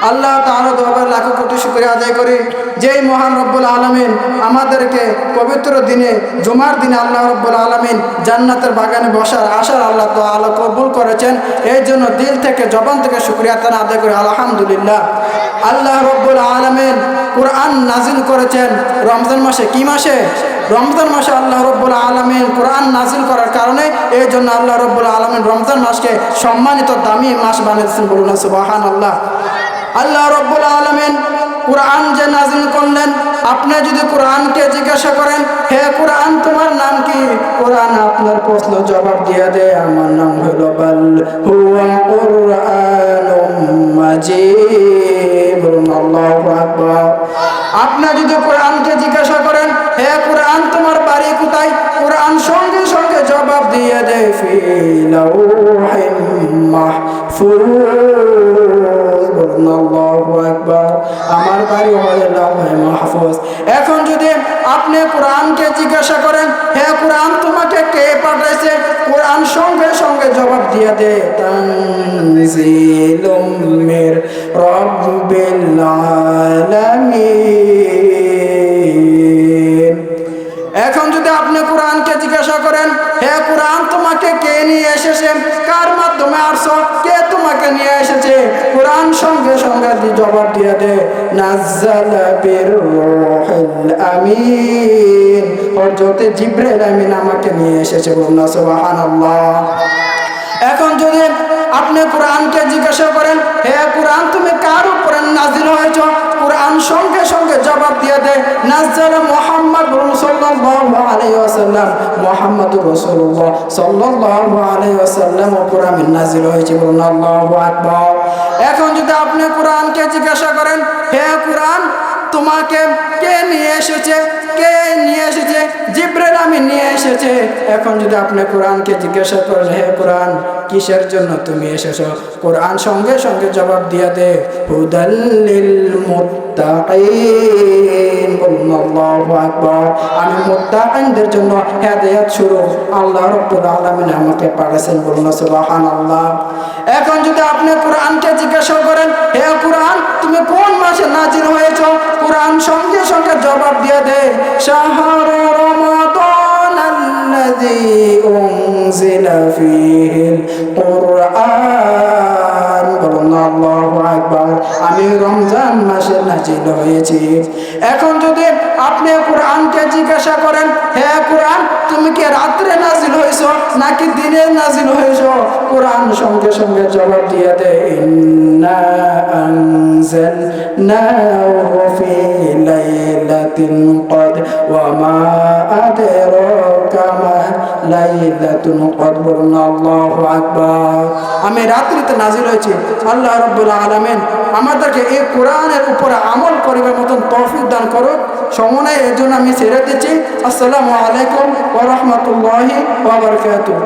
আল্লাহ তাআলা দরবারে লাখো কোটি শুকরিয়া আদায় করি, যেই মহান রব্বুল আলামিন আমাদেরকে পবিত্র দিনে জুমার দিনে আল্লাহ রব্বুল আলামিন জান্নাতের বাগানে বসার আশার আল্লাহ তাআলা কবুল করেছেন। এই জন্য দিল থেকে জবান থেকে শুকরিয়া তাআলা আদায় করি আলহামদুলিল্লাহ। আল্লাহ রব্বুল আলামিন কোরআন নাজিল করেছেন রমজান মাসে। কি মাসে? রমজান মাসে আল্লাহ রব্বুল আলামিন কোরআন নাজিল করার কারণে এই জন্য আল্লাহ রব্বুল আলামিন রমজান মাসকে সম্মানিত দামি মাস বানিয়েছেন। বলুন সুবহানাল্লাহ। আল্লাহ রব্বুল আলামিন কোরআন যে নাজিল করলেন, আপনি যদি কোরআনকে জিজ্ঞাসা করেন, হে কোরআন তোমার নাম কি? কোরআন আপনার প্রশ্ন জবাব দিয়ে দেয়, আমার নাম হলো বাল হুয়া কুরআনুম মাজিদ। বলুন আল্লাহু আকবার। আপনি যদি কোরআনকে জিজ্ঞাসা করেন, হে কোরআন তোমার বাড়ি কোথায়? কোরআন সঙ্গে সঙ্গে জবাব দিয়ে দেয় ফি লাউহিম মাহফুজ। বলুন আল্লাহু আকবার। আমার বাড়ি হলো লাউহে মাহফুজ। এখন যদি আপনি কোরআনকে জিজ্ঞাসা করেন, হে কোরআন তোমাকে কে পাঠাইছে? কোরআন সঙ্গে সঙ্গে জবাব দিয়ে দেয় তানজিলুম মির রাব্বিল আলামিন। এখন যদি আপনি কোরআনকে জিজ্ঞাসা করেন, হে কোরআন তোমাকে কে নিয়ে এসেছে? কার মাধ্যমে আসছো? কে তোমাকে নিয়ে এসেছে? কোরআন সঙ্গে সঙ্গে জবাব দিয়ে দেয় নাজ্জালা বির রূহিল আমিন। হযরত জিবরাইল আমিন আমাকে নিয়ে এসেছে। বলুন সুবহানাল্লাহ। এখন যদি আপনি কোরআনকে জিজ্ঞাসা করেন, হে কোরআন তুমি কার উপরে নাজিল হয়েছ? কোরআন সঙ্গে সঙ্গে জবাব দিয়ে দেয় নাজ্জালা মুহাম্মদ সাল্লাল্লাহু আলাইহি ওয়াসাল্লাম। মুহাম্মদুর রাসূলুল্লাহ সাল্লাল্লাহু আলাইহি ওয়াসাল্লাম উপরে আমি নাজিল হয়েছি। বলুন আল্লাহু আকবার। এখন যদি আপনি কোরআনকে জিজ্ঞাসা করেন, হে কোরআন তোমাকে কে নিয়ে এসেছে? কে নিয়ে এসেছে? জিবরাইল আমিন নিয়ে এসেছে। এখন যদি আপনি কোরআনকে জিজ্ঞাসা করেন, হে কোরআন কিসের জন্য তুমি এসেছো? কোরআন সঙ্গে সঙ্গে জবাব দিয়ে দেয় হুদাল লিল মুত্তাকিন। বলুন আল্লাহু আকবার। আমি মুত্তাকিনদের জন্য হেদায়েত স্বরূপ আল্লাহ রাব্বুল আলামিন আমাকে পাঠাইছেন। বলুন সুবহানাল্লাহ। এখন যদি আপনি কোরআনকে জিজ্ঞাসা করেন, হে কোরআন তুমি কোন মাসে নাজিল হয়েছো? কোরআন সঙ্গে সঙ্গে জবাব দিয়ে দেয় শাহরু রমাদান আল্লাযী উনজিলা ফীহিল কুরআন। বলুন আল্লাহু আকবার। আমি রমজান মাসে নাজিল হয়েছি। এখন যদি আপনি কোরআনকে জিজ্ঞাসা করেন, হে কোরআন তুমি কি রাত্রে নাজিল হয়েছো নাকি দিনে নাজিল হয়েছো? কোরআন সঙ্গে সঙ্গে জবাব দিয়ে দেয় ইন্না আনজালনাহু ফি লাইলাতিল কদর ওয়া মা আদরাকা মা লাইলাতুল কদর। বলুন আল্লাহু আকবার। আমি রাত্রিতে নাজিল হয়েছি। আল্লাহ রাব্বুল আলামিন আমাদেরকে এই কোরআনের উপরে আমল করিবার মতন তৌফিক দান করুক। সময় এর জন্য আমি ছেড়ে দিচ্ছি। আসসালামু আলাইকুম ওয়া রাহমাতুল্লাহি ওয়া বারাকাতুহু।